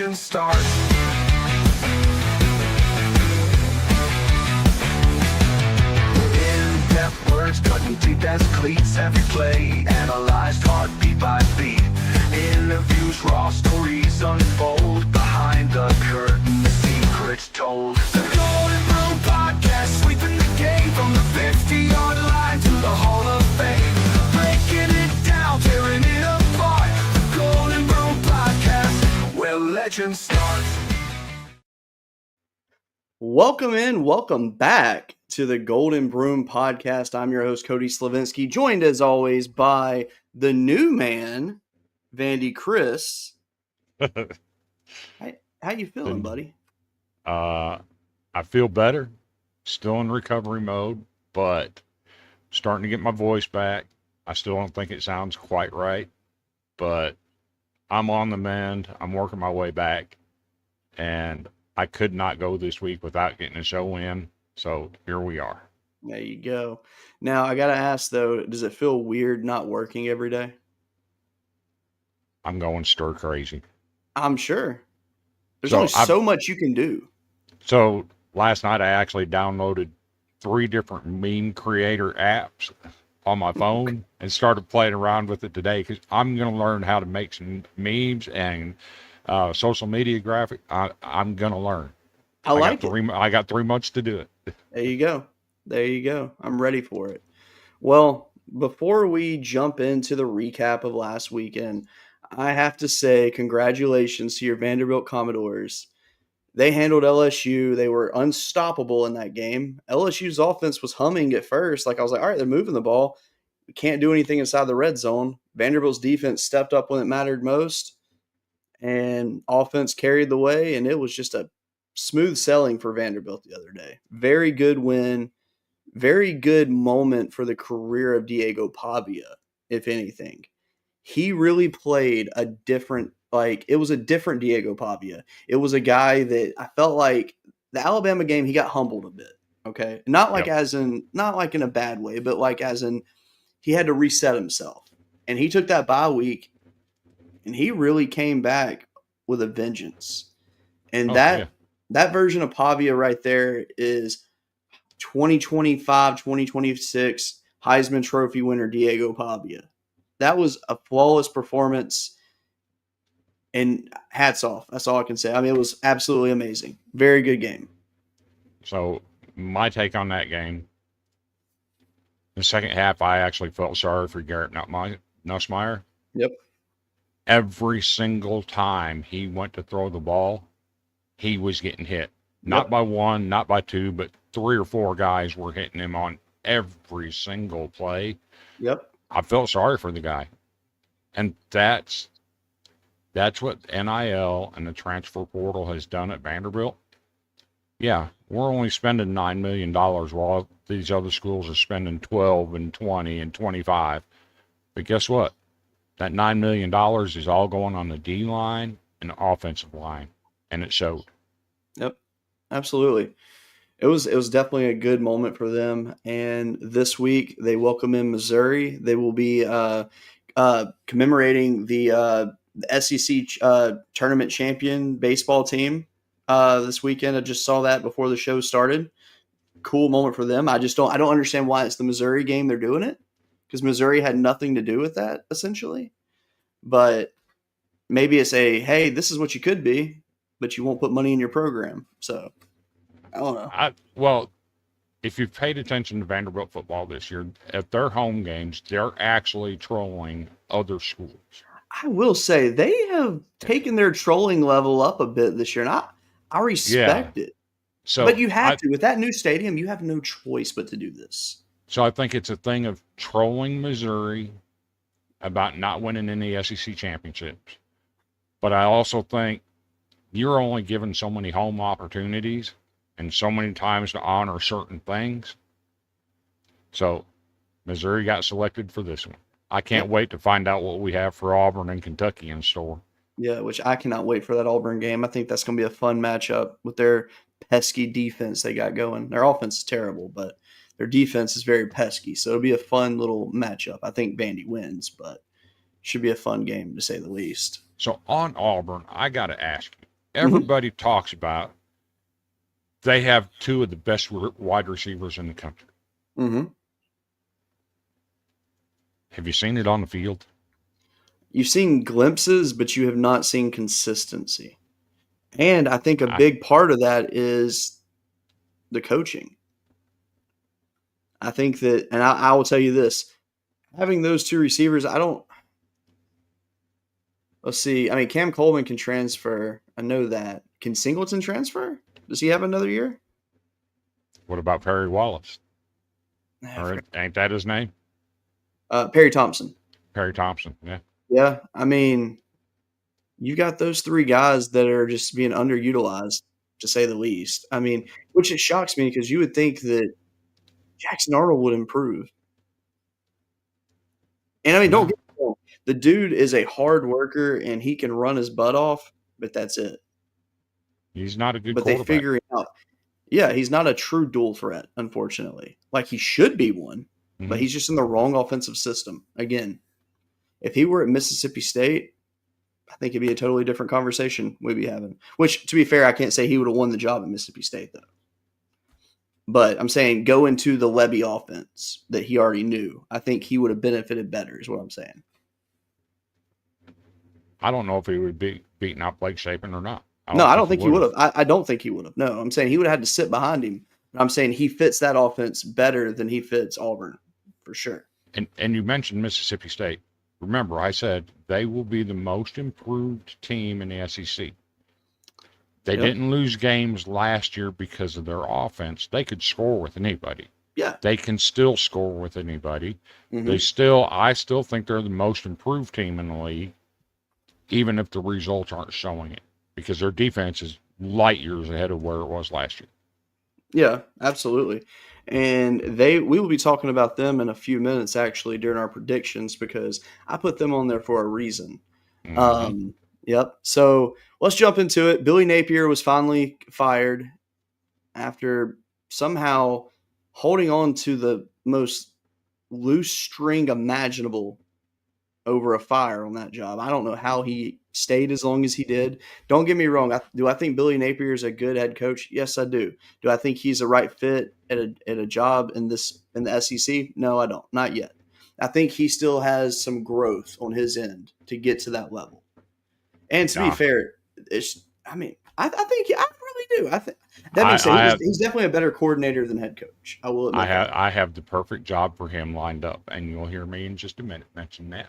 legend starts. In-depth words cutting deep as cleats. Every play analyzed heartbeat by beat. Interviews, raw stories unfold. Behind the curtain, the secrets told. The Golden Broom Podcast, sweeping the game from the 50-yard line to the Hall of Fame. Breaking it down, tearing it apart. The Golden Broom Podcast, where legend starts. Welcome back to the Golden Broom Podcast. I'm your host, Cody Slavinsky, joined as always by the new man, Vandy Chris. How you feeling, buddy? I feel better. Still in recovery mode, but starting to get my voice back. I still don't think it sounds quite right, but I'm on the mend. I'm working my way back, and I could not go this week without getting a show in. So here we are. There you go. Now, I got to ask, though, does it feel weird not working every day? I'm going stir crazy. I'm sure. There's only so much you can do. So last night I actually downloaded 3 different meme creator apps on my phone and started playing around with it today because I'm going to learn how to make some memes and social media graphic. I'm going to learn. I like it. I got 3 months to do it. There you go. There you go. I'm ready for it. Well, before we jump into the recap of last weekend, I have to say congratulations to your Vanderbilt Commodores. They handled LSU. They were unstoppable in that game. LSU's offense was humming at first. Like I was like, all right, they're moving the ball. We can't do anything inside the red zone. Vanderbilt's defense stepped up when it mattered most, and offense carried the way, and it was just a smooth selling for Vanderbilt the other day. Very good win. Very good moment for the career of Diego Pavia, if anything. He really played a different, like, it was a different Diego Pavia. It was a guy that I felt like the Alabama game, he got humbled a bit. Okay. Not like Yep. not like in a bad way, but like as in he had to reset himself. And he took that bye week and he really came back with a vengeance. And Oh yeah. that version of Pavia right there is 2025, 2026 Heisman Trophy winner Diego Pavia. That was a flawless performance, and hats off. That's all I can say. I mean, it was absolutely amazing. Very good game. So my take on that game, the second half, I actually felt sorry for Garrett Nussmeier. Yep. Every single time he went to throw the ball, he was getting hit. Not Yep. by one, not by two, but 3 or 4 guys were hitting him on every single play. Yep. I felt sorry for the guy. And that's what NIL and the transfer portal has done at Vanderbilt. Yeah, we're only spending $9 million while these other schools are spending 12 and 20 and 25. But guess what? That $9 million is all going on the D line and the offensive line. And it showed. Yep. Absolutely. It was definitely a good moment for them. And this week they welcome in Missouri. They will be commemorating the SEC tournament champion baseball team this weekend. I just saw that before the show started. Cool moment for them. I don't understand why it's the Missouri game they're doing it, because Missouri had nothing to do with that essentially. But maybe it's hey, this is what you could be, but you won't put money in your program. So I don't know. Well, if you've paid attention to Vanderbilt football this year, at their home games, they're actually trolling other schools. I will say they have taken their trolling level up a bit this year, and I respect it. So, But you have to. With that new stadium, you have no choice but to do this. So I think it's a thing of trolling Missouri about not winning any SEC championships. But I also think you're only given so many home opportunities and so many times to honor certain things. So Missouri got selected for this one. I can't wait to find out what we have for Auburn and Kentucky in store. Yeah, which I cannot wait for that Auburn game. I think that's going to be a fun matchup with their pesky defense they got going. Their offense is terrible, but their defense is very pesky. So it'll be a fun little matchup. I think Vandy wins, but it should be a fun game to say the least. So on Auburn, I got to ask you, everybody talks about they have 2 of the best wide receivers in the country. Mm-hmm. Have you seen it on the field? You've seen glimpses, but you have not seen consistency. And I think a big part of that is the coaching. I think that, and I will tell you this, having those 2 receivers, let's see. I mean, Cam Coleman can transfer. I know that. Can Singleton transfer? Does he have another year? What about Perry Wallace? Or ain't that his name? Perry Thompson. Perry Thompson, yeah. Yeah, I mean, you got those 3 guys that are just being underutilized, to say the least. I mean, which it shocks me because you would think that Jackson Arnold would improve. And I mean, don't get me wrong, the dude is a hard worker and he can run his butt off, but that's it. He's not a good But quarterback. they figure it out. Yeah, he's not a true dual threat, unfortunately. Like he should be one, but he's just in the wrong offensive system. Again, if he were at Mississippi State, I think it'd be a totally different conversation we'd be having. Which, to be fair, I can't say he would have won the job at Mississippi State, though. But I'm saying go into the Levy offense that he already knew. I think he would have benefited better, is what I'm saying. I don't know if he would be beating out Blake Shapen or not. I don't think he would have. I don't think he would have. No, I'm saying he would have had to sit behind him. I'm saying he fits that offense better than he fits Auburn, for sure. And you mentioned Mississippi State. remember, I said they will be the most improved team in the SEC. They Yep. didn't lose games last year because of their offense. They could score with anybody. Yeah. They can still score with anybody. Hmm. I still think they're the most improved team in the league, even if the results aren't showing it, because their defense is light years ahead of where it was last year. Yeah, absolutely. And we will be talking about them in a few minutes actually during our predictions because I put them on there for a reason. Mm-hmm. Yep. So let's jump into it. Billy Napier was finally fired after somehow holding on to the most loose string imaginable over a fire on that job. I don't know how he stayed as long as he did. Don't get me wrong. Do I think Billy Napier is a good head coach? Yes, I do. Do I think he's a right fit at a job in the SEC? No, I don't. Not yet. I think he still has some growth on his end to get to that level. And to be Yeah, fair, I think I really do. I think that being said, I have he's definitely a better coordinator than head coach. I will admit that. I have the perfect job for him lined up, and you'll hear me in just a minute mention that.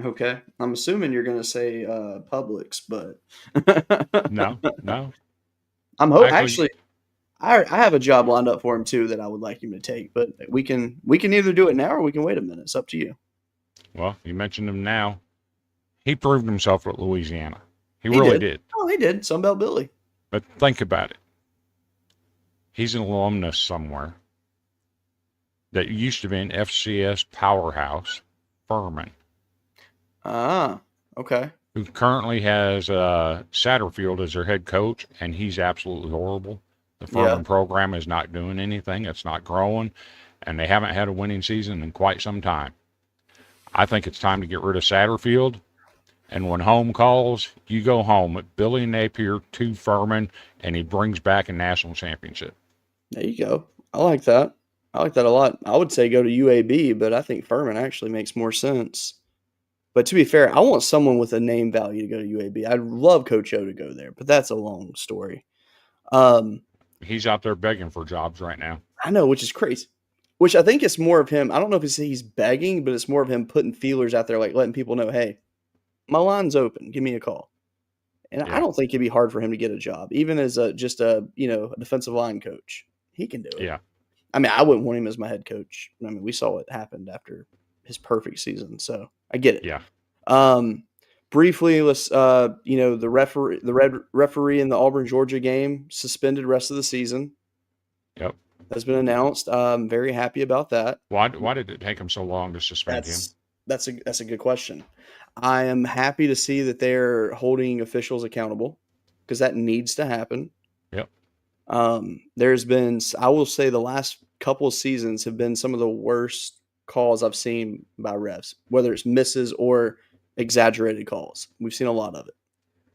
Okay, I'm assuming you're going to say Publix, but No, no, actually, actually I have a job lined up for him too that I would like him to take, but we can either do it now or we can wait a minute. It's up to you. well, you mentioned him now. He proved himself at Louisiana. He He really did. did. Oh, he did. Sunbelt Billy. But think about it. He's an alumnus somewhere that used to be an FCS powerhouse, Furman, Ah, okay. who currently has Satterfield as their head coach, and he's absolutely horrible. The Yeah. Furman program is not doing anything. It's not growing, and they haven't had a winning season in quite some time. I think it's time to get rid of Satterfield. And when home calls, you go home with Billy Napier to Furman, and he brings back a national championship. There you go. I like that. I like that a lot. I would say go to UAB, but I think Furman actually makes more sense. But to be fair, I want someone with a name value to go to UAB. I'd love Coach O to go there, but that's a long story. Um, He's out there begging for jobs right now. I know, which is crazy. Which I think it's more of him. I don't know if he's begging, but it's more of him putting feelers out there, like letting people know, hey, my line's open. Give me a call. And I Yeah, don't think it'd be hard for him to get a job, even as just a defensive line coach. He can do it. yeah, I mean, I wouldn't want him as my head coach. I mean, we saw what happened after his perfect season, so I get it. yeah. Um, briefly, let's the red referee in the Auburn Georgia game suspended rest of the season Yep. has been announced. Very happy about that. Why did it take him so long to suspend him? That's a good question. I am happy to see that they're holding officials accountable because that needs to happen. Yep. There's been, I will say, the last couple of seasons have been some of the worst calls I've seen by refs, whether it's misses or exaggerated calls. We've seen a lot of it.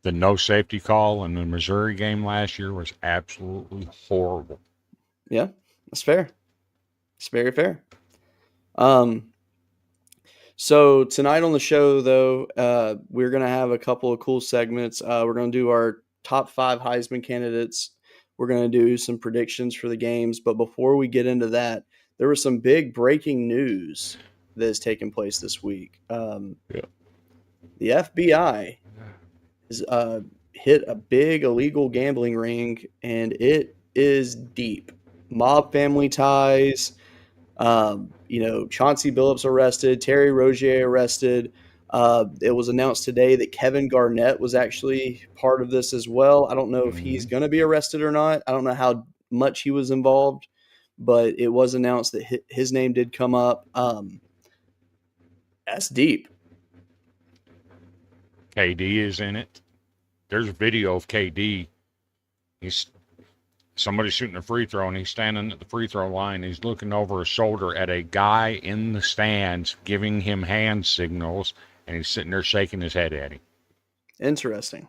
The no safety call in the Missouri game last year was absolutely horrible. Yeah, that's fair. It's very fair. Um, so tonight on the show, though, we're gonna have a couple of cool segments. We're gonna do our top 5 Heisman candidates. We're gonna do some predictions for the games. But before we get into that, there was some big breaking news that has taken place this week. Yeah. The FBI has hit a big illegal gambling ring, and it is deep. Mob family ties. Chauncey Billups arrested, Terry Rozier arrested. It was announced today that Kevin Garnett was actually part of this as well. I don't know if he's Hmm. going to be arrested or not. I don't know how much he was involved, but it was announced that his name did come up. That's deep. KD is in it. There's a video of KD. He's somebody shooting a free throw, and he's standing at the free throw line. He's looking over his shoulder at a guy in the stands giving him hand signals, and he's sitting there shaking his head at him. Interesting.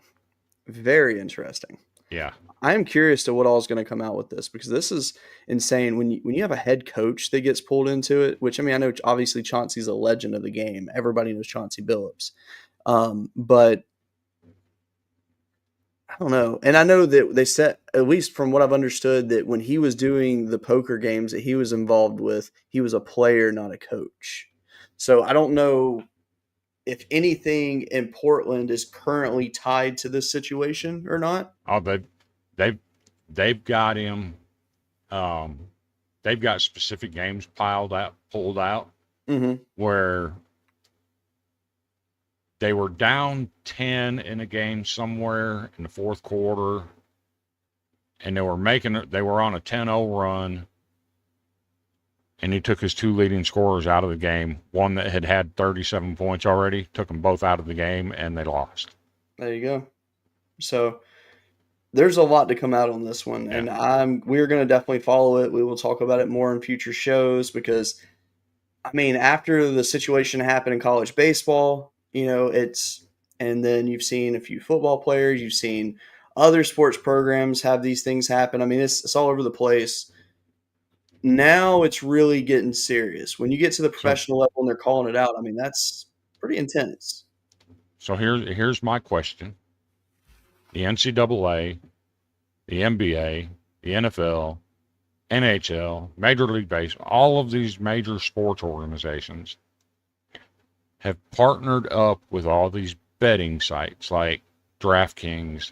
Very interesting. Yeah, I am curious to what all is going to come out with this because this is insane. When you have a head coach that gets pulled into it, which I mean, I know obviously Chauncey's a legend of the game. Everybody knows Chauncey Billups, but I don't know. And I know that they said, at least from what I've understood, that when he was doing the poker games that he was involved with, he was a player, not a coach. So I don't know if anything in Portland is currently tied to this situation or not. Oh, they've they've got him. Um, they've got specific games pulled out Mm-hmm. where they were down 10 in a game somewhere in the fourth quarter, and they were on a 10-0 run, and he took his two leading scorers out of the game. One that had 37 points already, took them both out of the game, and they lost. There you go. So there's a lot to come out on this one, Yeah. and we're going to definitely follow it. We will talk about it more in future shows because, I mean, after the situation happened in college baseball, and then you've seen a few football players, you've seen other sports programs have these things happen. I mean, it's all over the place. Now it's really getting serious. When you get to the So professional level and they're calling it out, I mean, that's pretty intense. so here's my question: the NCAA, the NBA, the NFL, NHL, Major League Baseball, all of these major sports organizations have partnered up with all these betting sites like DraftKings,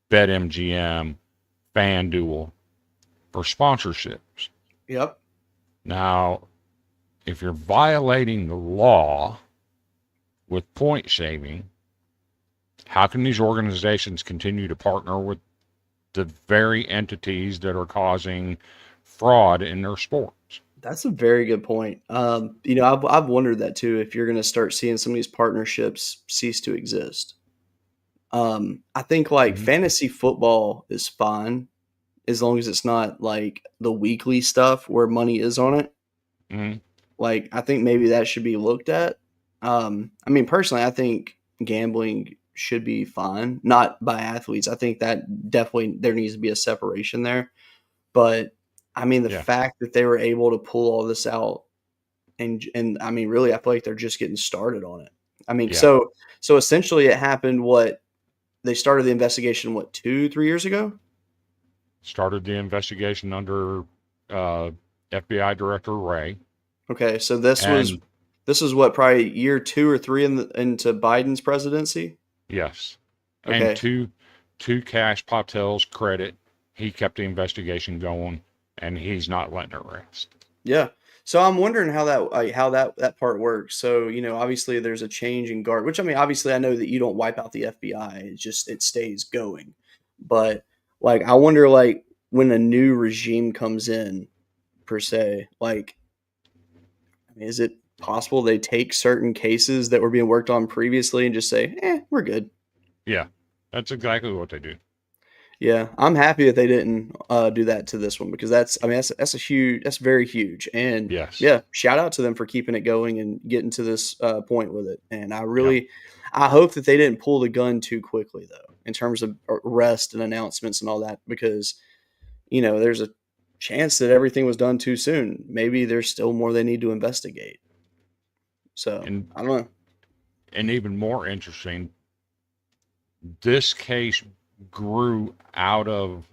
BetMGM, FanDuel for sponsorships. Yep. Now, if you're violating the law with point shaving, how can these organizations continue to partner with the very entities that are causing fraud in their sports? That's a very good point. I've wondered that too. If you're going to start seeing some of these partnerships cease to exist, I think like Mm-hmm. fantasy football is fine as long as it's not like the weekly stuff where money is on it. Mm-hmm. Like I think maybe that should be looked at. I mean, personally, I think gambling should be fine, not by athletes. I think that definitely there needs to be a separation there. But I mean, the Yeah, fact that they were able to pull all this out, and I mean, really, I feel like they're just getting started on it. I mean, yeah. so essentially, it happened. What they started the investigation, what 2-3 years ago? Started the investigation under uh, FBI Director Ray, Okay, so this was what probably year 2 or 3 into Biden's presidency. yes, and Okay, to Cash Patel's credit, he kept the investigation going, and he's not letting it rest. yeah. So I'm wondering how that part works. So obviously there's a change in guard, which I mean, obviously I know that you don't wipe out the FBI. It stays going. But like I wonder like when a new regime comes in per se, like I mean, is it possible they take certain cases that were being worked on previously and just say, we're good. Yeah, that's exactly what they do. Yeah, I'm happy that they didn't do that to this one because that's very huge, and Yes. yeah, shout out to them for keeping it going and getting to this point with it. And Yep. I hope that they didn't pull the gun too quickly though, in terms of arrest and announcements and all that, because there's a chance that everything was done too soon. Maybe there's still more they need to investigate. So And I don't know. even more interesting, this case grew out of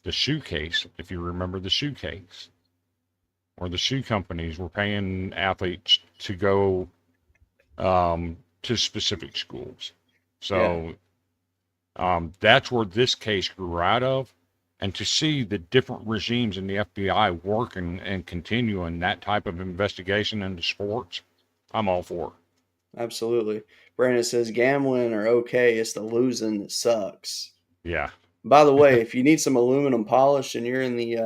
the shoe case, if you remember the shoe case, where the shoe companies were paying athletes to go to specific schools. Yeah, So that's where this case grew out of. And to see the different regimes in the FBI working and continuing that type of investigation into sports, I'm all for absolutely. Brandon says gambling are okay. It's the losing that sucks. it. Yeah. By the way, if you need some aluminum polish and you're in the,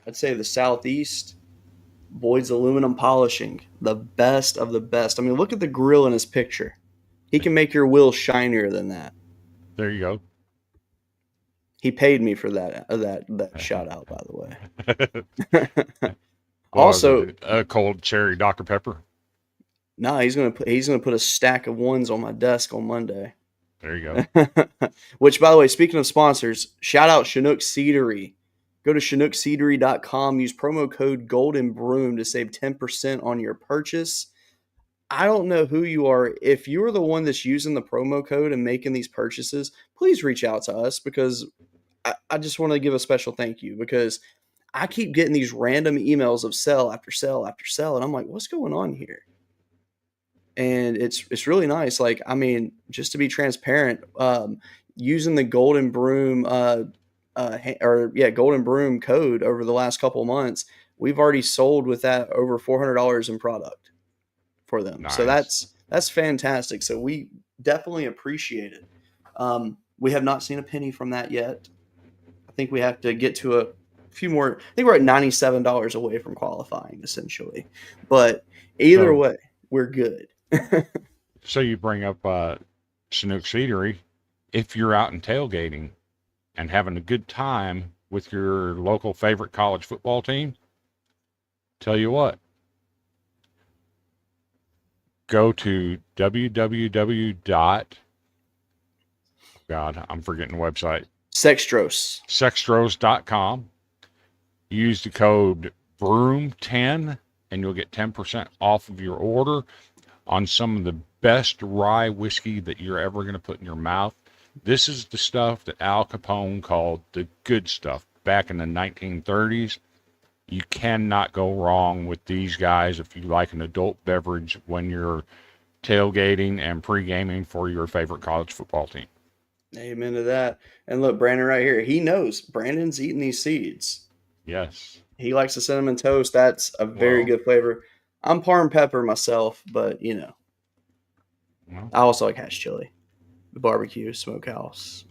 I'd say the southeast, Boyd's Aluminum Polishing, the best of the best. I mean, look at the grill in his picture. He can make your wheels shinier than that. There you go. He paid me for that shout out, by the way. What was Also, it? A cold cherry Dr. Pepper. no, he's gonna put a stack of ones on my desk on Monday. There you go. Which, by the way, speaking of sponsors, shout out Chinook Seedery. Go to ChinookSeedery.com. Use promo code Golden Broom to save 10% on your purchase. I don't know who you are. If you're the one that's using the promo code and making these purchases, please reach out to us because I just want to give a special thank you because I keep getting these random emails of sell after sell after sell. And I'm like, what's going on here? and it's really nice. Like, I mean, just to be transparent, using the Golden Broom Golden Broom code over the last couple of months, we've already sold with that over $400 in product for them. So Nice. that's fantastic. So we definitely appreciate it. We have not seen a penny from that yet. I think we have to get to a few more. I think we're at $97 away from qualifying, essentially. But either So, way, we're good. so you bring up Chinook Seedery. If you're out and tailgating and having a good time with your local favorite college football team, tell you what, go to God, I'm forgetting the website, Sextros. sextros.com. Use the code BROOM10 and you'll get 10% off of your order on some of the best rye whiskey that you're ever going to put in your mouth. This is the stuff that Al Capone called the good stuff back in the 1930s. You cannot go wrong with these guys if you like an adult beverage when you're tailgating and pre-gaming for your favorite college football team. Amen to that. And look, Brandon right here, he knows. Brandon's eating these seeds. Yes. He likes the cinnamon toast. That's a very good flavor. I'm parm pepper myself, but well, I also like hash chili, the barbecue smokehouse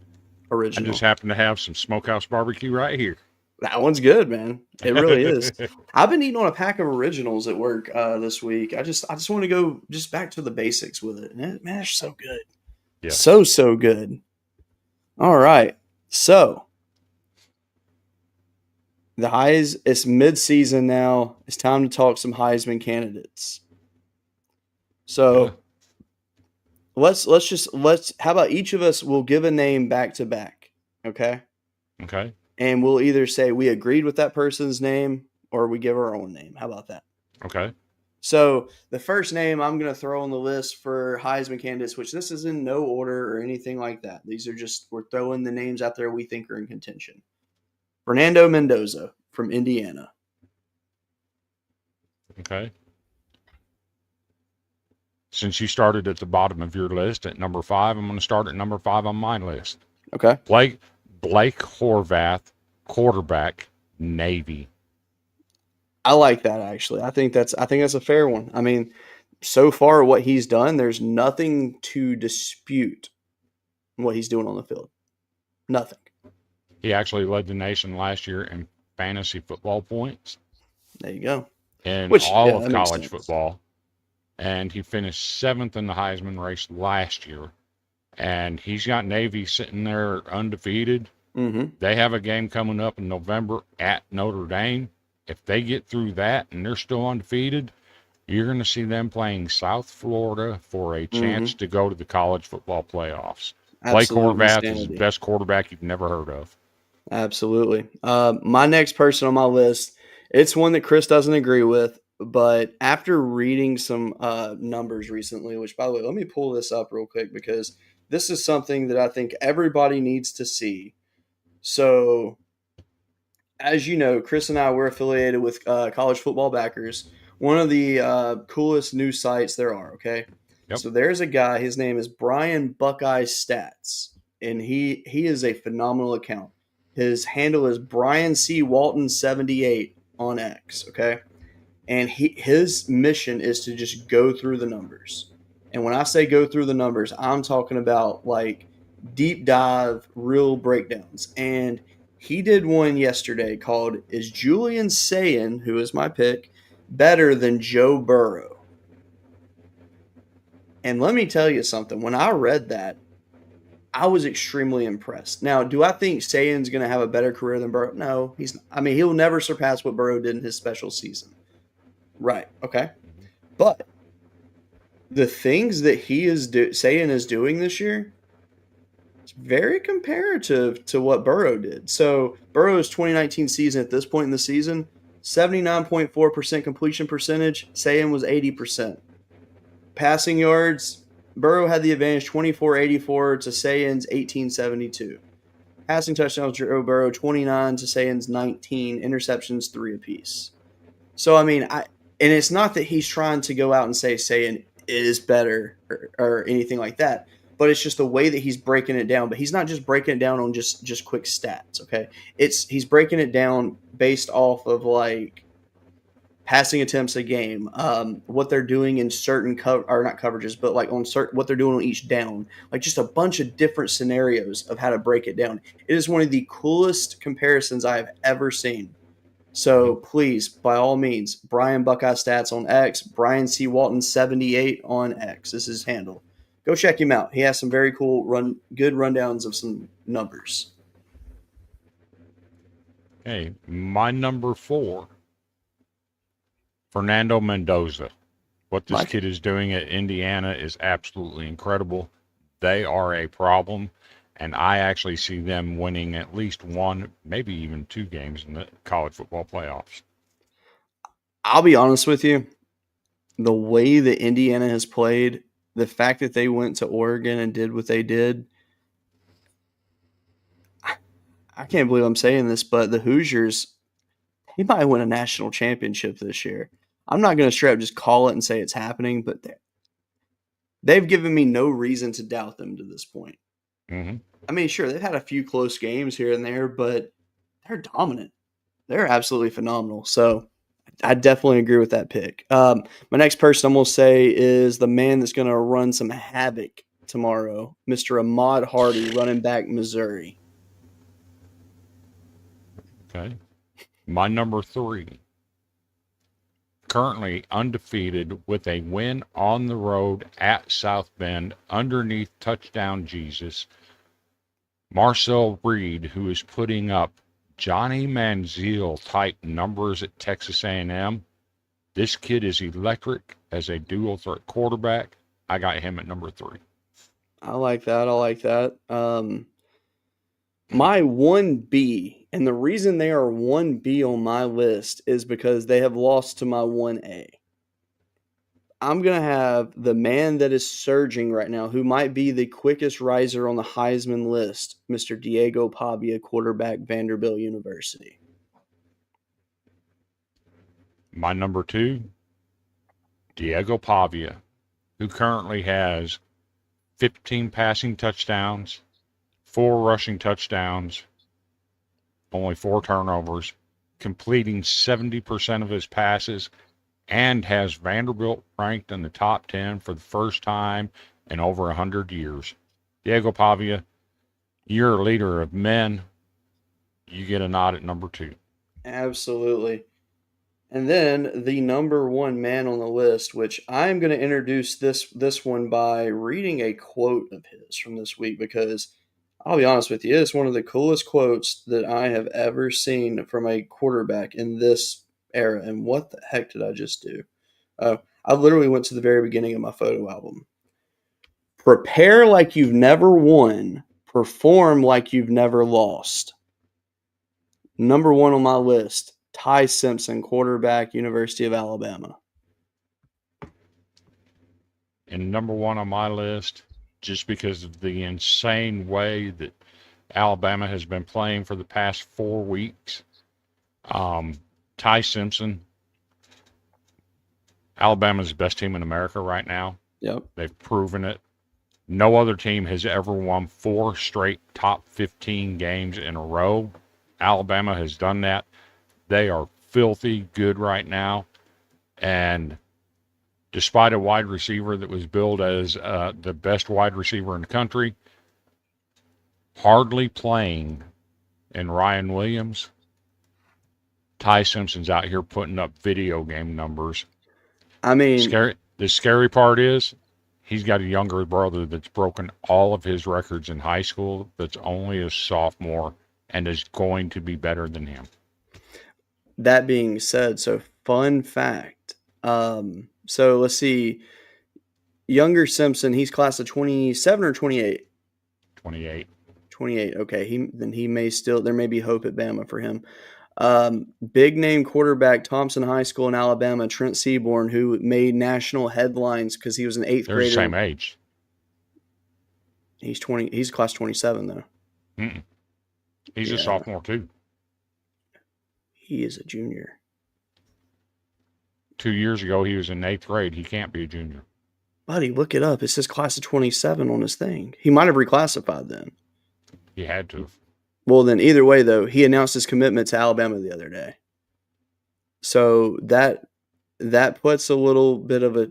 I original. just happen to have some smokehouse barbecue right here. That one's good, man. It really is. I've been eating on a pack of originals at work this week. I just want to go just back to the basics with it. And man, it's so good. Yes. So good. All right. So it's mid-season now. It's time to talk some Heisman candidates. So let's how about each of us will give a name back to back, okay? Okay. And we'll either say we agreed with that person's name or we give our own name. How about that? Okay. So the first name I'm going to throw on the list for Heisman candidates, which this is in no order or anything like that. These are just, we're throwing the names out there we think are in contention. Fernando Mendoza from Indiana. Okay. Since you started at the bottom of your list at number 5, I'm going to start at number 5 on my list. Okay. Blake Horvath, quarterback, Navy. I like that, actually. I think that's a fair one. I mean, so far what he's done, there's nothing to dispute what he's doing on the field. Nothing. He actually led the nation last year in fantasy football points. There you go. In all of college football. And he finished 7th in the Heisman race last year. And he's got Navy sitting there undefeated. Mm-hmm. They have a game coming up in November at Notre Dame. If they get through that and they're still undefeated, you're going to see them playing South Florida for a chance to go to the college football playoffs. Absolutely. Blake Horvath is the best quarterback you've never heard of. Absolutely. My next person on my list, it's one that Chris doesn't agree with, but after reading some numbers recently, which, by the way, let me pull this up real quick because this is something that I think everybody needs to see. So, as you know, Chris and I were affiliated with College Football Backers, one of the coolest news sites there are, okay? Yep. So there's a guy, his name is Brian Buckeye Stats, and he is a phenomenal account. His handle is Brian C. Walton 78 on X, okay? And his mission is to just go through the numbers. And when I say go through the numbers, I'm talking about like deep dive, real breakdowns. And he did one yesterday called Is Julian Sayin, who is my pick, better than Joe Burrow? And let me tell you something. When I read that, I was extremely impressed. Now, do I think Sayin's going to have a better career than Burrow? No, he's not. I mean, he'll never surpass what Burrow did in his special season. Right. Okay. But the things that Sayin is doing this year, it's very comparative to what Burrow did. So Burrow's 2019 season at this point in the season, 79.4% completion percentage. Sayin was 80%. Passing yards, Burrow had the advantage 2484 to Sayin's 1872. Passing touchdowns, Joe Burrow 29 to Sayin's 19. Interceptions 3 apiece. So, I mean, and it's not that he's trying to go out and say Sayin is better or anything like that. But it's just the way that he's breaking it down. But he's not just breaking it down on just quick stats. Okay, he's breaking it down based off of like passing attempts a game, what they're doing in certain or not coverages, but like on certain what they're doing on each down, like just a bunch of different scenarios of how to break it down. It is one of the coolest comparisons I have ever seen. So Mhm. please, by all means, Brian Buckeye Stats on X, Brian C. Walton 78 on X. This is his handle. Go check him out. He has some very cool good rundowns of some numbers. Hey, my number 4, Fernando Mendoza. What this Mike, kid is doing at Indiana is absolutely incredible. They are a problem, and I actually see them winning at least one, maybe even 2 games in the college football playoffs. I'll be honest with you. The way that Indiana has played, the fact that they went to Oregon and did what they did, I can't believe I'm saying this, but the Hoosiers, they might win a national championship this year. I'm not going to straight up just call it and say it's happening, but they've given me no reason to doubt them to this point. Hmm. I mean, sure, they've had a few close games here and there, but they're dominant. They're absolutely phenomenal. So I definitely agree with that pick. My next person I'm going to say is the man that's going to run some havoc tomorrow, Mr. Ahmad Hardy, running back Missouri. Okay. My number 3, currently undefeated with a win on the road at South Bend underneath touchdown Jesus, Marcel Reed, who is putting up Johnny Manziel type numbers at Texas A&M. This kid is electric as a dual threat quarterback. I got him at number 3. I like that. I like that. My 1B, and the reason they are 1B on my list is because they have lost to my 1A. I'm going to have the man that is surging right now, who might be the quickest riser on the Heisman list, Mr. Diego Pavia, quarterback, Vanderbilt University. My number 2, Diego Pavia, who currently has 15 passing touchdowns, 4 rushing touchdowns, only 4 turnovers, completing 70% of his passes, and has Vanderbilt ranked in the top 10 for the first time in over 100 years. Diego Pavia, you're a leader of men. You get a nod at number 2. Absolutely. And then the number one man on the list, which I'm going to introduce this one by reading a quote of his from this week because I'll be honest with you, it's one of the coolest quotes that I have ever seen from a quarterback in this era. And what the heck did I just do? I literally went to the very beginning of my photo album. Prepare like you've never won, perform like you've never lost. Number one on my list, Ty Simpson, quarterback, University of Alabama. And number 1 on my list, just because of the insane way that Alabama has been playing for the past 4 weeks. Ty Simpson, Alabama's the best team in America right now. Yep. They've proven it. No other team has ever won 4 straight top 15 games in a row. Alabama has done that. They are filthy good right now. And despite a wide receiver that was billed as the best wide receiver in the country, hardly playing in Ryan Williams, Ty Simpson's out here putting up video game numbers. I mean, The scary part is he's got a younger brother that's broken all of his records in high school that's only a sophomore and is going to be better than him. that being said, so fun fact. So let's see. Younger Simpson, he's class of 27 or 28? 28. 28. Okay. He may still, there may be hope at Bama for him. Big name quarterback, Thompson High School in Alabama, Trent Seaborn, who made national headlines because he was an eighth They're grader. the same age. He's 20. He's class 27 though. Mm-mm. He's a Yeah. sophomore too. He is a junior. 2 years ago, he was in 8th grade. He can't be a junior. Buddy, look it up. It says class of 27 on his thing. He might have reclassified then. He had to. Well, then either way, though, he announced his commitment to Alabama the other day. So that puts a little bit of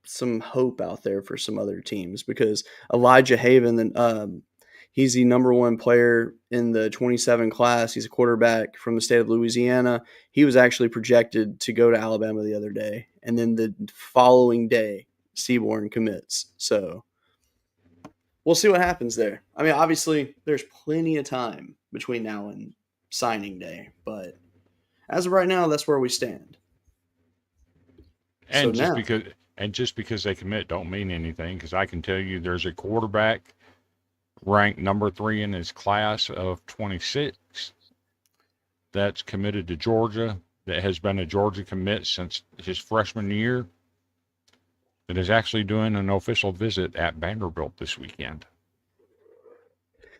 some hope out there for some other teams, because Elijah Haven, he's the number one player in the 27 class. He's a quarterback from the state of Louisiana. He was actually projected to go to Alabama the other day, and then the following day, Seaborn commits. So we'll see what happens there. I mean, obviously, there's plenty of time between now and signing day, but as of right now, that's where we stand. And So just because they commit don't mean anything, because I can tell you there's a quarterback ranked number 3 in his class of 26 that's committed to Georgia, that has been a Georgia commit since his freshman year, that is actually doing an official visit at Vanderbilt this weekend.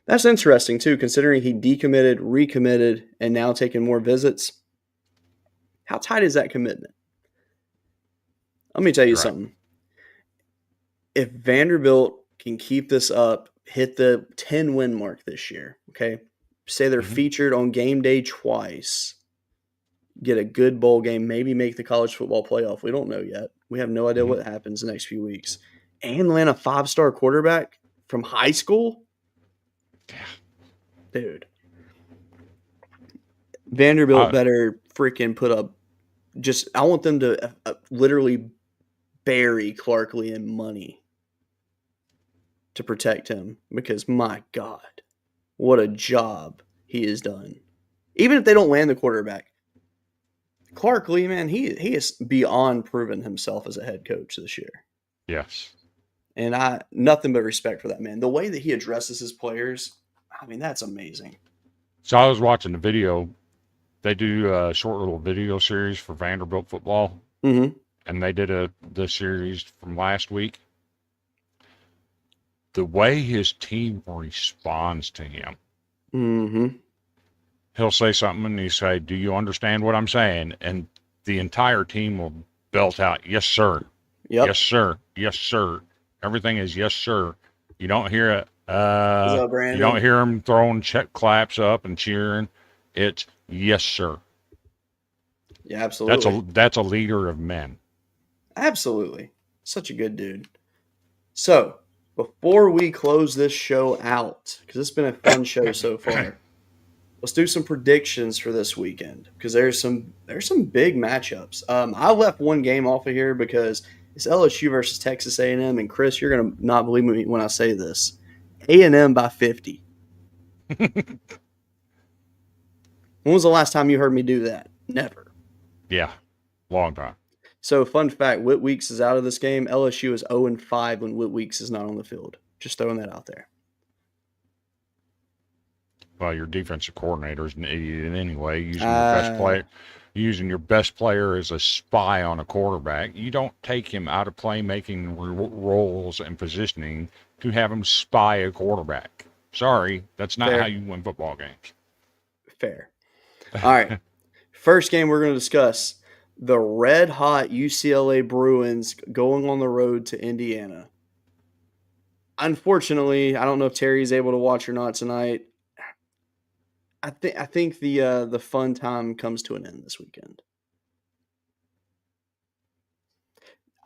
that's interesting, too, considering he decommitted, recommitted, and now taking more visits. How tight is that commitment? Let me tell you something. If Vanderbilt can keep this up, hit the 10-win mark this year, okay? Say they're featured on game day twice, get a good bowl game, maybe make the college football playoff. We don't know yet. We have no idea what happens the next few weeks. And land a 5-star quarterback from high school? Yeah. Dude. Vanderbilt better freaking put up I want them to literally bury Clarkley in money to protect him, because my God, what a job he has done. Even if they don't land the quarterback, Clarkley, man, he is beyond proven himself as a head coach this year. Yes. And nothing but respect for that man. The way that he addresses his players, I mean, that's amazing. So I was watching the video. They do a short little video series for Vanderbilt football. Mm-hmm. And they did the series from last week. The way his team responds to him. Mm-hmm. He'll say something and he say, "Do you understand what I'm saying?" And the entire team will belt out, "Yes, sir. Yep. Yes, sir. Yes, sir." Everything is yes, sir. You don't hear it. You don't hear him throwing check claps up and cheering. It's yes, sir. Yeah, absolutely. That's a leader of men. Absolutely. Such a good dude. So, before we close this show out, because it's been a fun show so far, let's do some predictions for this weekend, because there's some big matchups. I left one game off of here because it's LSU versus Texas A&M, and Chris, you're gonna not believe me when I say this. A&M by 50. When was the last time you heard me do that? Never. Yeah, long time. So, fun fact, Whit Weeks is out of this game. LSU is 0-5 when Whit Weeks is not on the field. Just throwing that out there. Well, your defensive coordinator is an idiot anyway, using your best player as a spy on a quarterback. You don't take him out of playmaking roles and positioning to have him spy a quarterback. Sorry, that's not how you win football games. Fair. All right. First game we're going to discuss, the red-hot UCLA Bruins going on the road to Indiana. Unfortunately, I don't know if Terry's able to watch or not tonight. I think the fun time comes to an end this weekend.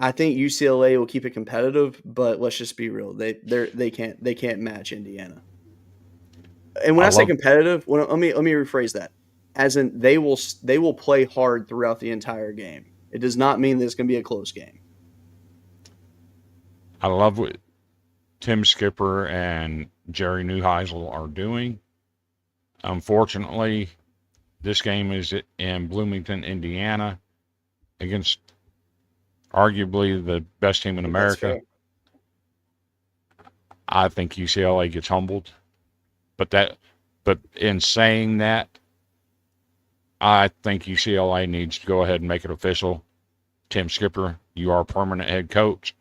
I think UCLA will keep it competitive, but let's just be real. They can't match Indiana. And when I say competitive, let me rephrase that. As in, they will play hard throughout the entire game. It does not mean that it's going to be a close game. I love what Tim Skipper and Jerry Neuheisel are doing. Unfortunately, this game is in Bloomington, Indiana, against arguably the best team in America. I think UCLA gets humbled. But in saying that, I think UCLA needs to go ahead and make it official. Tim Skipper, you are a permanent head coach.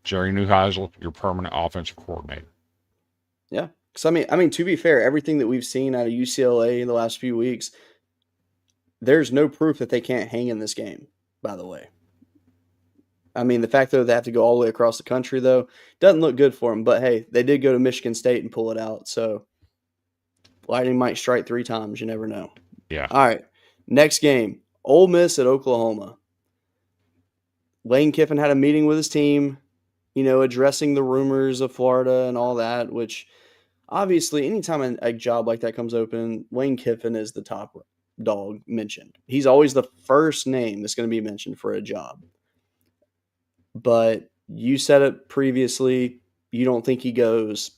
Jerry Neuheisel, you're permanent offensive coordinator. Yeah. So I mean, to be fair, everything that we've seen out of UCLA in the last few weeks, there's no proof that they can't hang in this game, by the way. I mean, the fact that they have to go all the way across the country, though, doesn't look good for them. But hey, they did go to Michigan State and pull it out. So lightning might strike 3 times. You never know. Yeah. All right. Next game, Ole Miss at Oklahoma. Lane Kiffin had a meeting with his team, addressing the rumors of Florida and all that, which obviously anytime a job like that comes open, Lane Kiffin is the top dog mentioned. He's always the first name that's going to be mentioned for a job. But you said it previously, you don't think he goes.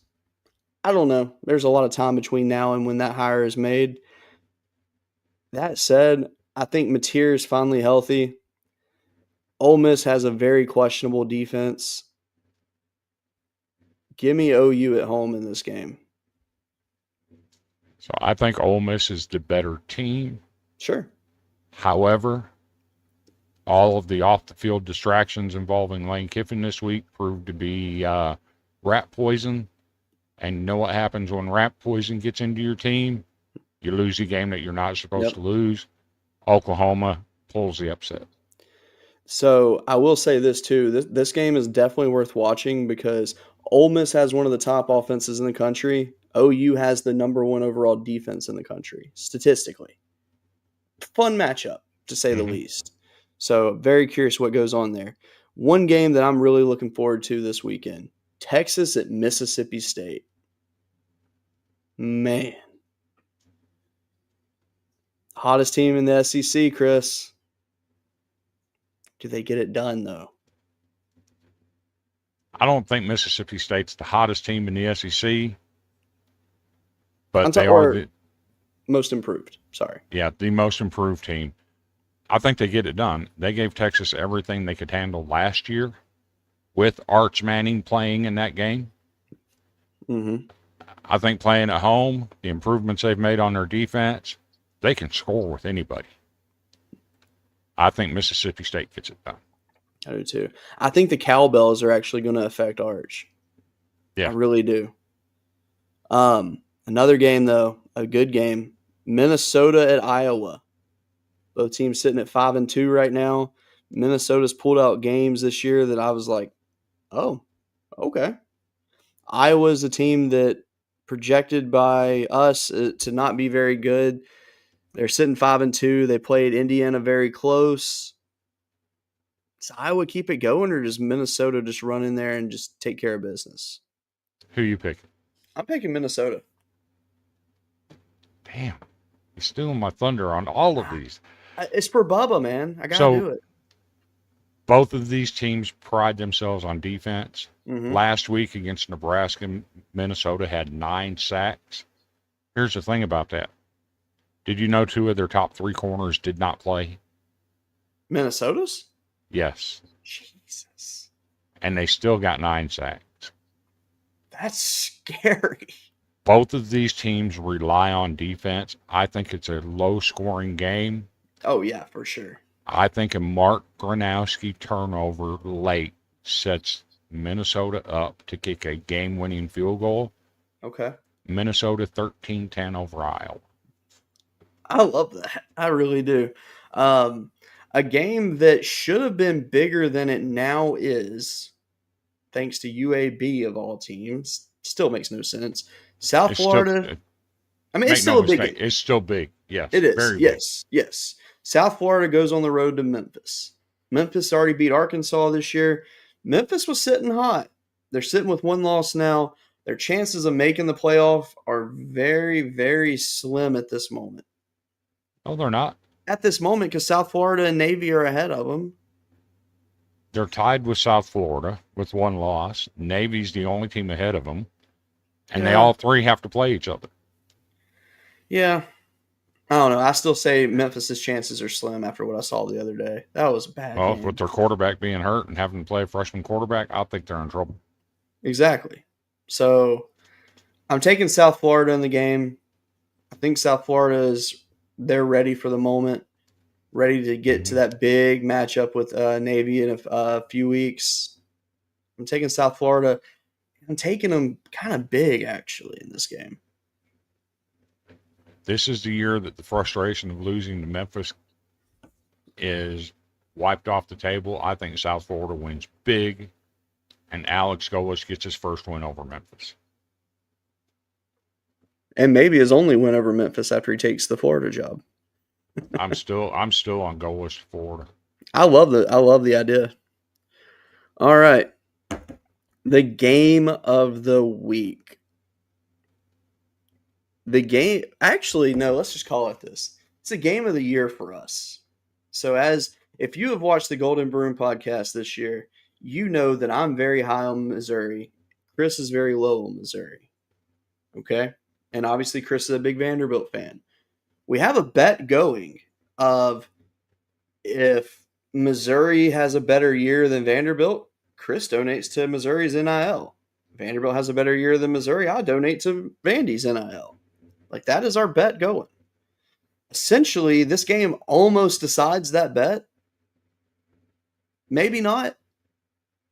I don't know. There's a lot of time between now and when that hire is made. That said, I think Mateer is finally healthy. Ole Miss has a very questionable defense. Give me OU at home in this game. So I think Ole Miss is the better team. Sure. However, all of the off-the-field distractions involving Lane Kiffin this week proved to be rat poison. And you know what happens when rat poison gets into your team? You lose a game that you're not supposed to lose. Oklahoma pulls the upset. So I will say this too. This game is definitely worth watching because Ole Miss has one of the top offenses in the country. OU has the number 1 overall defense in the country, statistically. Fun matchup, to say the least. So very curious what goes on there. One game that I'm really looking forward to this weekend, Texas at Mississippi State. Man. Hottest team in the SEC, Chris. Do they get it done, though? I don't think Mississippi State's the hottest team in the SEC, but they are the most improved. Sorry. Yeah, the most improved team. I think they get it done. They gave Texas everything they could handle last year with Arch Manning playing in that game. Mm-hmm. I think playing at home, the improvements they've made on their defense, they can score with anybody. I think Mississippi State gets it done. I do too. I think the cowbells are actually going to affect Arch. Yeah. I really do. Another game, though, a good game. Minnesota at Iowa. Both teams sitting at 5-2 right now. Minnesota's pulled out games this year that I was like, oh, okay. Iowa's a team that projected by us to not be very good. They're sitting 5-2. They played Indiana very close. Does Iowa keep it going, or does Minnesota just run in there and just take care of business? Who you picking? I'm picking Minnesota. Damn. You're stealing my thunder on all of these. It's for Bubba, man. I got to do it. Both of these teams pride themselves on defense. Mm-hmm. Last week against Nebraska, Minnesota had 9 sacks. Here's the thing about that. Did you know 2 of their top 3 corners did not play? Minnesota's? Yes. Jesus. And they still got 9 sacks. That's scary. Both of these teams rely on defense. I think it's a low-scoring game. Oh, yeah, for sure. I think a Mark Gronowski turnover late sets Minnesota up to kick a game-winning field goal. Okay. Minnesota 13-10 over Iowa. I love that. I really do. A game that should have been bigger than it now is, thanks to UAB of all teams. Still makes no sense. South Florida. It's still a big game. It's still big. Yes. It is. Very yes. Big. Yes. South Florida goes on the road to Memphis. Memphis already beat Arkansas this year. Memphis was sitting hot. They're sitting with 1 loss now. Their chances of making the playoff are very, very slim at this moment. Oh, they're not? At this moment, because South Florida and Navy are ahead of them. They're tied with South Florida with 1 loss. Navy's the only team ahead of them. And they all 3 have to play each other. Yeah. I don't know. I still say Memphis's chances are slim after what I saw the other day. That was a bad game. With their quarterback being hurt and having to play a freshman quarterback, I think they're in trouble. Exactly. So I'm taking South Florida in the game. I think South Florida they're ready for the moment, ready to get to that big matchup with Navy in a few weeks. I'm taking South Florida. I'm taking them kind of big, actually, in this game. This is the year that the frustration of losing to Memphis wiped off the table. I think South Florida wins big, and Alex Golis gets his first win over Memphis. And maybe his only win over Memphis after he takes the Florida job. I'm still on Golis Florida. I love the idea. All right. The game of the week. Actually, no, let's just call it this. It's a game of the year for us. So if you have watched the Golden Broom podcast this year, you know that I'm very high on Missouri. Chris is very low on Missouri. Okay? And obviously Chris is a big Vanderbilt fan. We have a bet going of if Missouri has a better year than Vanderbilt, Chris donates to Missouri's NIL. Vanderbilt has a better year than Missouri, I donate to Vandy's NIL. Like, that is our bet going. Essentially, this game almost decides that bet. Maybe not,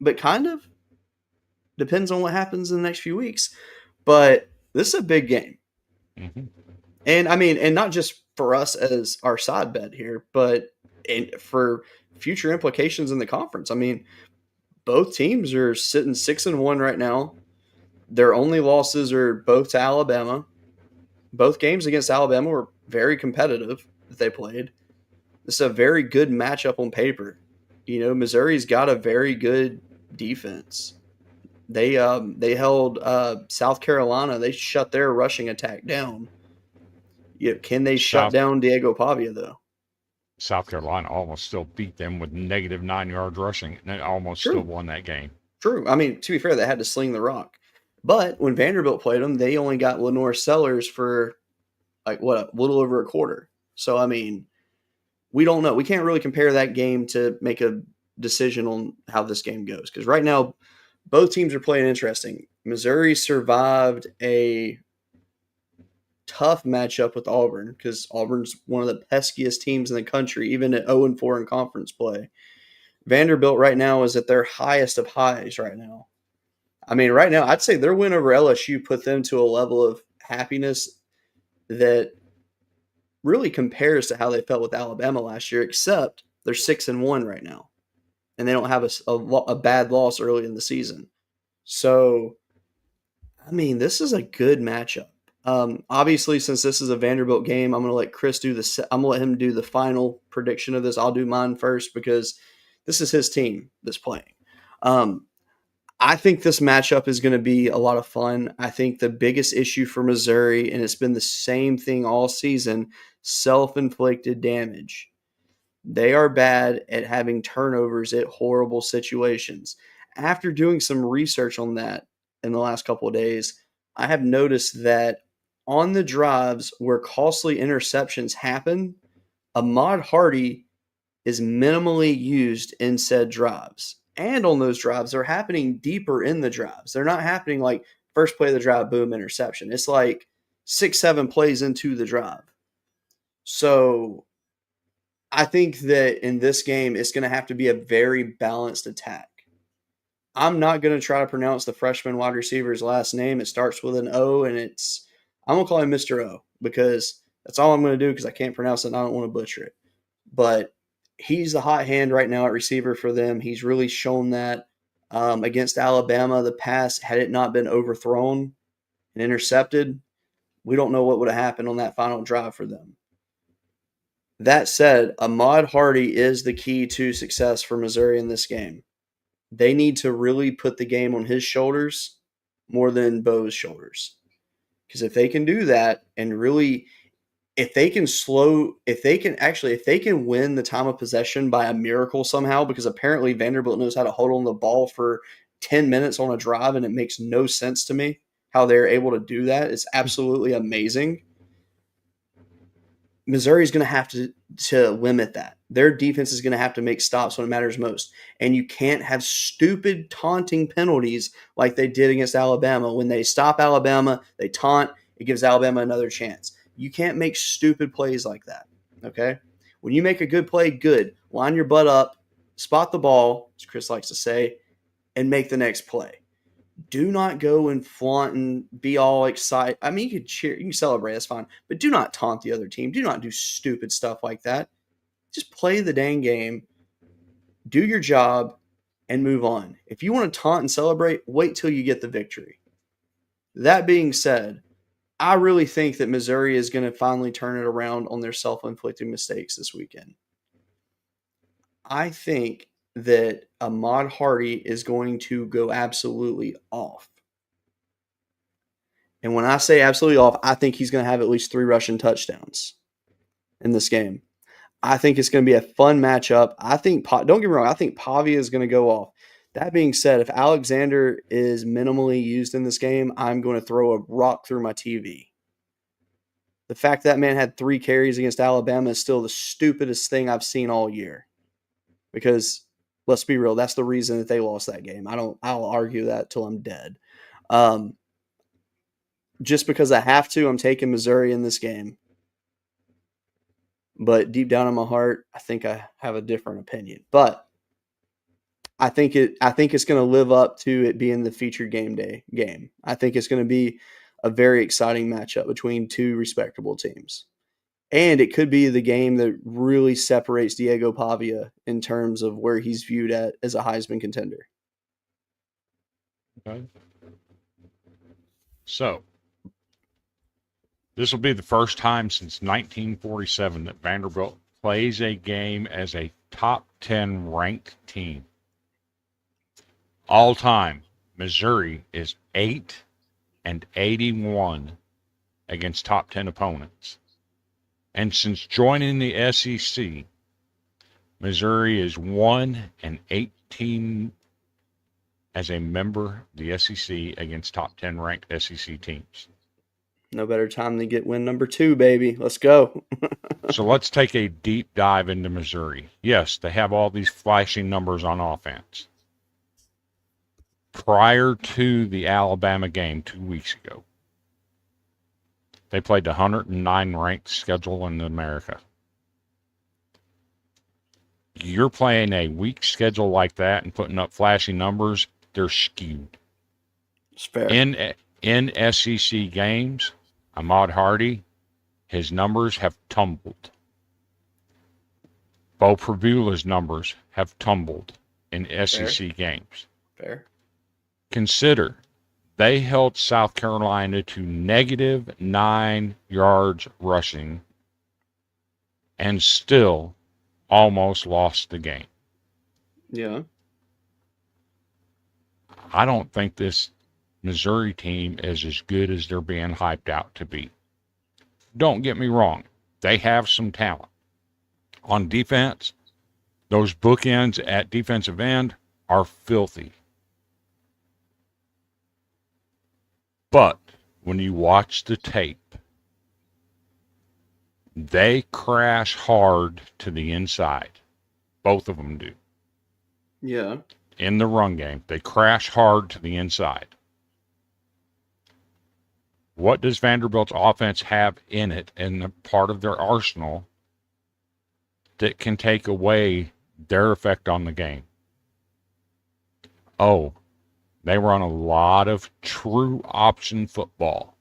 but kind of. Depends on what happens in the next few weeks. But this is a big game. Mm-hmm. And not just for us as our side bet here, but for future implications in the conference. I mean, both teams are sitting 6-1 right now. Their only losses are both to Alabama. Both games against Alabama were very competitive that they played. This is a very good matchup on paper. You know, Missouri's got a very good defense. They held South Carolina. They shut their rushing attack down. Can they shut down Diego Pavia, though? South Carolina almost still beat them with negative 9 yards rushing, and they almost still won that game. True. I mean, to be fair, they had to sling the rock. But when Vanderbilt played them, they only got Lenore Sellers for a little over a quarter. So, I mean, we don't know. We can't really compare that game to make a decision on how this game goes. Because right now, both teams are playing interesting. Missouri survived a tough matchup with Auburn because Auburn's one of the peskiest teams in the country, even at 0-4 in conference play. Vanderbilt right now is at their highest of highs right now. I mean, right now, I'd say their win over LSU put them to a level of happiness that really compares to how they felt with Alabama last year, except they're 6-1 right now, and they don't have a bad loss early in the season. So, I mean, this is a good matchup. Obviously, since this is a Vanderbilt game, I'm going to let Chris I'm going to let him do the final prediction of this. I'll do mine first because this is his team that's playing. I think this matchup is going to be a lot of fun. I think the biggest issue for Missouri, and it's been the same thing all season, self-inflicted damage. They are bad at having turnovers at horrible situations. After doing some research on that in the last couple of days, I have noticed that on the drives where costly interceptions happen, Ahmad Hardy is minimally used in said drives. And on those drives, they're happening deeper in the drives. They're not happening like first play of the drive, boom, interception. It's like 6-7 plays into the drive. So I think that in this game, it's going to have to be a very balanced attack. I'm not going to try to pronounce the freshman wide receiver's last name. It starts with an O, and I'm going to call him Mr. O because that's all I'm going to do because I can't pronounce it and I don't want to butcher it. But he's the hot hand right now at receiver for them. He's really shown that against Alabama. The pass, had it not been overthrown and intercepted, we don't know what would have happened on that final drive for them. That said, Ahmad Hardy is the key to success for Missouri in this game. They need to really put the game on his shoulders more than Bo's shoulders. Because if they can do that and really – if they can win the time of possession by a miracle somehow, because apparently Vanderbilt knows how to hold on the ball for 10 minutes on a drive, and it makes no sense to me how they're able to do that. It's absolutely amazing. Missouri's going to have to limit that. Their defense is going to have to make stops when it matters most. And you can't have stupid taunting penalties like they did against Alabama. When they stop Alabama, they taunt. It gives Alabama another chance. You can't make stupid plays like that, okay? When you make a good play, good. Line your butt up, spot the ball, as Chris likes to say, and make the next play. Do not go and flaunt and be all excited. I mean, you can cheer, you can celebrate, that's fine. But do not taunt the other team. Do not do stupid stuff like that. Just play the dang game do your job, and move on. If you want to taunt and celebrate, wait till you get the victory. That being said, I really think that Missouri is going to finally turn it around on their self-inflicted mistakes this weekend. I think that Ahmad Hardy is going to go absolutely off. And when I say absolutely off, I think he's going to have at least 3 rushing touchdowns in this game. I think it's going to be a fun matchup. I think, don't get me wrong, I think Pavia is going to go off. That being said, if Alexander is minimally used in this game, I'm going to throw a rock through my TV. The fact that man had 3 carries against Alabama is still the stupidest thing I've seen all year. Because let's be real, that's the reason that they lost that game. I'll argue that till I'm dead. Just because I have to, I'm taking Missouri in this game. But deep down in my heart, I think I have a different opinion. But I think it's going to live up to it being the featured game day game. I think it's going to be a very exciting matchup between 2 respectable teams. And it could be the game that really separates Diego Pavia in terms of where he's viewed at as a Heisman contender. Okay. So, this will be the first time since 1947 that Vanderbilt plays a game as a top 10 ranked team. All time, Missouri is 8-81 against top 10 opponents. And since joining the SEC, Missouri is 1-18 as a member of the SEC against top 10 ranked SEC teams. No better time than get win number 2, baby. Let's go. So let's take a deep dive into Missouri. Yes, they have all these flashing numbers on offense. Prior to the Alabama game 2 weeks ago, they played the 109 ranked schedule in America. You're playing a weak schedule like that and putting up flashy numbers, they're skewed. It's fair. In SEC games, Ahmad Hardy, his numbers have tumbled. Bo Prabula's numbers have tumbled in SEC games. Fair. Consider they held South Carolina to -9 yards rushing and still almost lost the game. Yeah. I don't think this Missouri team is as good as they're being hyped out to be. Don't get me wrong. They have some talent. On defense, those bookends at defensive end are filthy. But when you watch the tape, they crash hard to the inside. Both of them do. Yeah. In the run game, they crash hard to the inside. What does Vanderbilt's offense have in it, in the part of their arsenal, that can take away their effect on the game? Oh, they run a lot of true option football.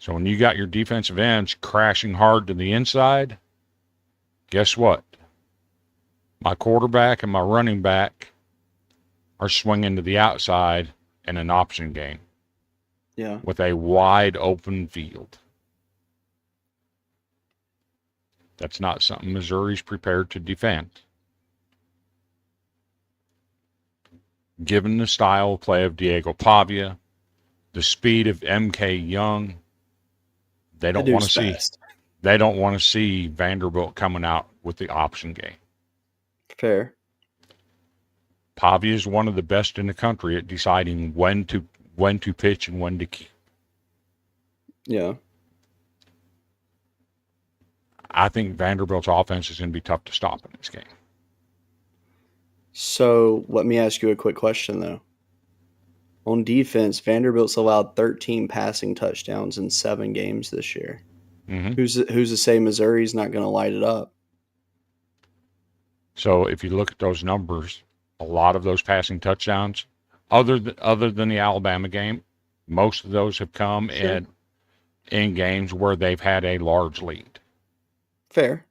So when you got your defensive ends crashing hard to the inside, guess what? My quarterback and my running back are swinging to the outside in an option game. Yeah. With a wide open field. That's not something Missouri's prepared to defend. Given the style of play of Diego Pavia, the speed of MK Young, they don't want to see Vanderbilt coming out with the option game. Fair. Pavia is one of the best in the country at deciding when to pitch and when to keep. Yeah. I think Vanderbilt's offense is going to be tough to stop in this game. So let me ask you a quick question, though. On defense, Vanderbilt's allowed 13 passing touchdowns in 7 games this year. Mm-hmm. Who's to say Missouri's not going to light it up? So if you look at those numbers, a lot of those passing touchdowns, other than the Alabama game, most of those have come in games where they've had a large lead. Fair.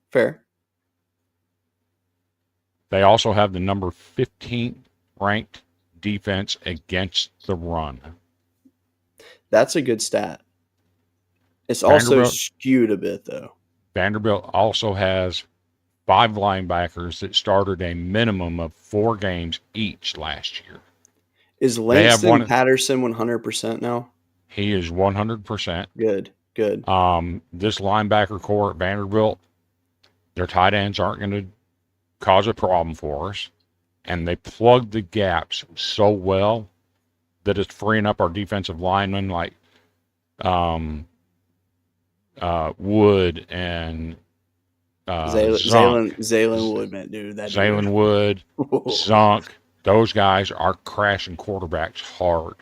They also have the number 15th ranked defense against the run. That's a good stat. It's also Vanderbilt, skewed a bit, though. Vanderbilt also has 5 linebackers that started a minimum of 4 games each last year. Is They have Langston one. Patterson 100% now? He is 100%. Good. This linebacker core at Vanderbilt, their tight ends aren't going to cause a problem for us, and they plug the gaps so well that it's freeing up our defensive linemen like Wood and Zunk. Zaylen Wood, man, dude. That Zaylen Wood, Zunk. Those guys are crashing quarterbacks hard.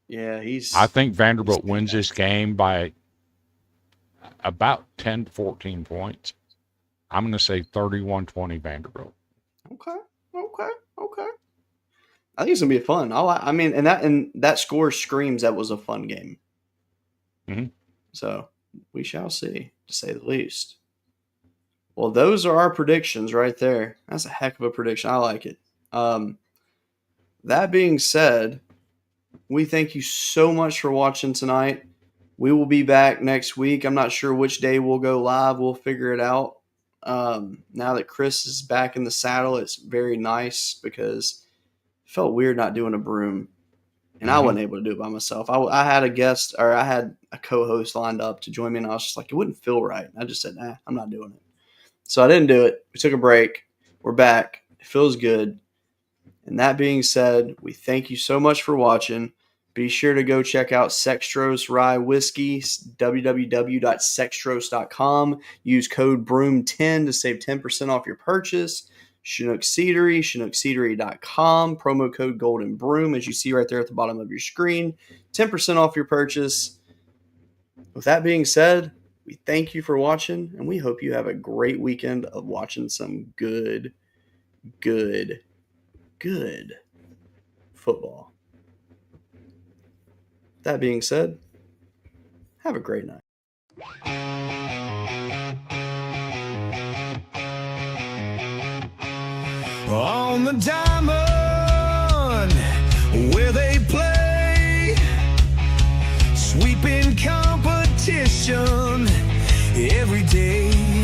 Yeah, I think Vanderbilt wins this game by about 10 to 14 points. I'm going to say 31-20 Vanderbilt. Okay. I think it's gonna be fun. I mean, and that score screams that was a fun game. Mm-hmm. So we shall see, to say the least. Well, those are our predictions right there. That's a heck of a prediction. I like it. That being said, we thank you so much for watching tonight. We will be back next week. I'm not sure which day we'll go live. We'll figure it out. Now that Chris is back in the saddle, it's very nice because it felt weird not doing a broom. And I wasn't able to do it by myself. I had a guest, or I had a co-host lined up to join me, and I was just like, it wouldn't feel right. And I just said, nah, I'm not doing it. So I didn't do it. We took a break. We're back. It feels good. And that being said, we thank you so much for watching. Be sure to go check out Sextros Rye Whiskey, www.sextros.com. Use code BROOM10 to save 10% off your purchase. Chinook Seedery, ChinookSeedery.com. Promo code Golden Broom, as you see right there at the bottom of your screen. 10% off your purchase. With that being said, we thank you for watching, and we hope you have a great weekend of watching some good football. That being said, have a great night. On the diamond where they play, sweeping competition every day.